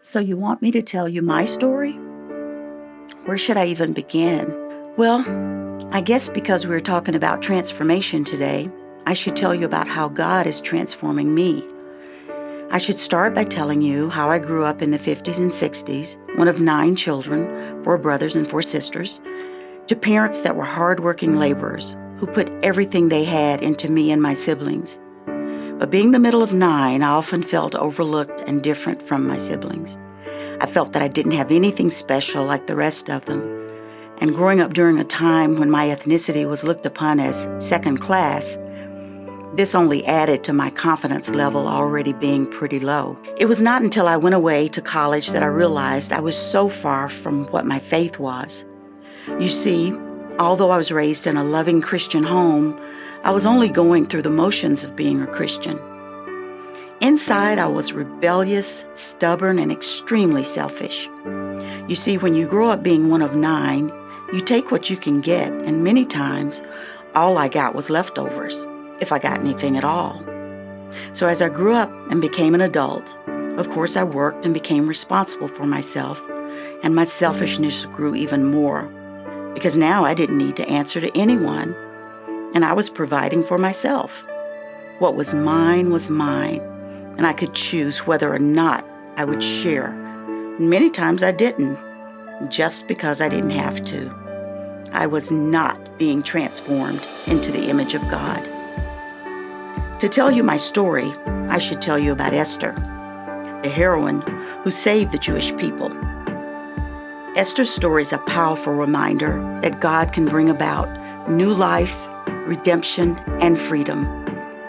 So you want me to tell you my story? Where should I even begin? Well, I guess because we're talking about transformation today, I should tell you about how God is transforming me. I should start by telling you how I grew up in the 50s and 60s, one of 9 children, 4 brothers and 4 sisters, to parents that were hardworking laborers who put everything they had into me and my siblings. But being the middle of 9, I often felt overlooked and different from my siblings. I felt that I didn't have anything special like the rest of them. And growing up during a time when my ethnicity was looked upon as second class, this only added to my confidence level already being pretty low. It was not until I went away to college that I realized I was so far from what my faith was. You see, although I was raised in a loving Christian home, I was only going through the motions of being a Christian. Inside, I was rebellious, stubborn, and extremely selfish. You see, when you grow up being one of 9, you take what you can get, and many times, all I got was leftovers, if I got anything at all. So as I grew up and became an adult, of course I worked and became responsible for myself, and my selfishness grew even more, because now I didn't need to answer to anyone, and I was providing for myself. What was mine, and I could choose whether or not I would share. Many times I didn't, just because I didn't have to. I was not being transformed into the image of God. To tell you my story, I should tell you about Esther, the heroine who saved the Jewish people. Esther's story is a powerful reminder that God can bring about new life, redemption, and freedom,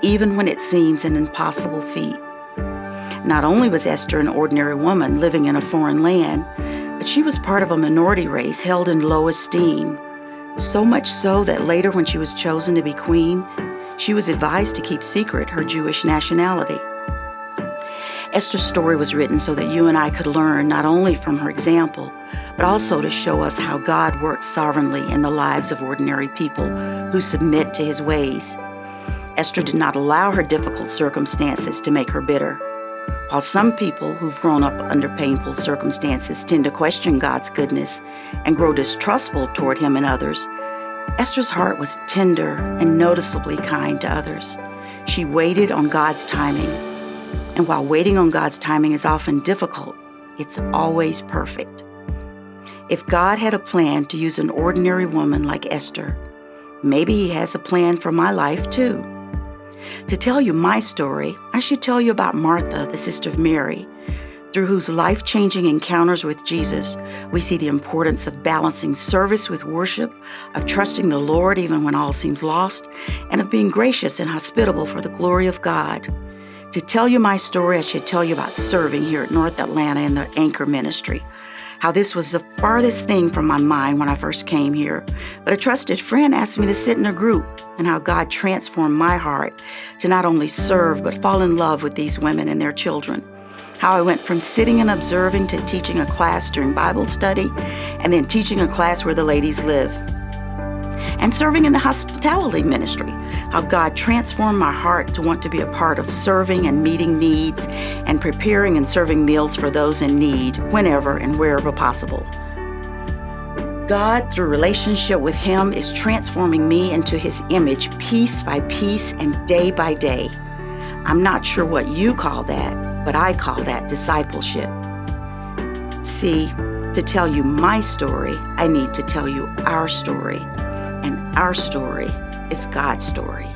even when it seems an impossible feat. Not only was Esther an ordinary woman living in a foreign land, but she was part of a minority race held in low esteem, so much so that later when she was chosen to be queen, she was advised to keep secret her Jewish nationality. Esther's story was written so that you and I could learn not only from her example, but also to show us how God works sovereignly in the lives of ordinary people who submit to his ways. Esther did not allow her difficult circumstances to make her bitter. While some people who've grown up under painful circumstances tend to question God's goodness and grow distrustful toward him and others, Esther's heart was tender and noticeably kind to others. She waited on God's timing. And while waiting on God's timing is often difficult, it's always perfect. If God had a plan to use an ordinary woman like Esther, maybe he has a plan for my life too. To tell you my story, I should tell you about Martha, the sister of Mary, through whose life-changing encounters with Jesus, we see the importance of balancing service with worship, of trusting the Lord even when all seems lost, and of being gracious and hospitable for the glory of God. To tell you my story, I should tell you about serving here at North Atlanta in the Anchor Ministry, how this was the farthest thing from my mind when I first came here, but a trusted friend asked me to sit in a group, and how God transformed my heart to not only serve but fall in love with these women and their children. How I went from sitting and observing to teaching a class during Bible study, and then teaching a class where the ladies live. And serving in the hospitality ministry, how God transformed my heart to want to be a part of serving and meeting needs and preparing and serving meals for those in need whenever and wherever possible. God, through relationship with him, is transforming me into his image piece by piece and day by day. I'm not sure what you call that, but I call that discipleship. See, to tell you my story, I need to tell you our story. And our story is God's story.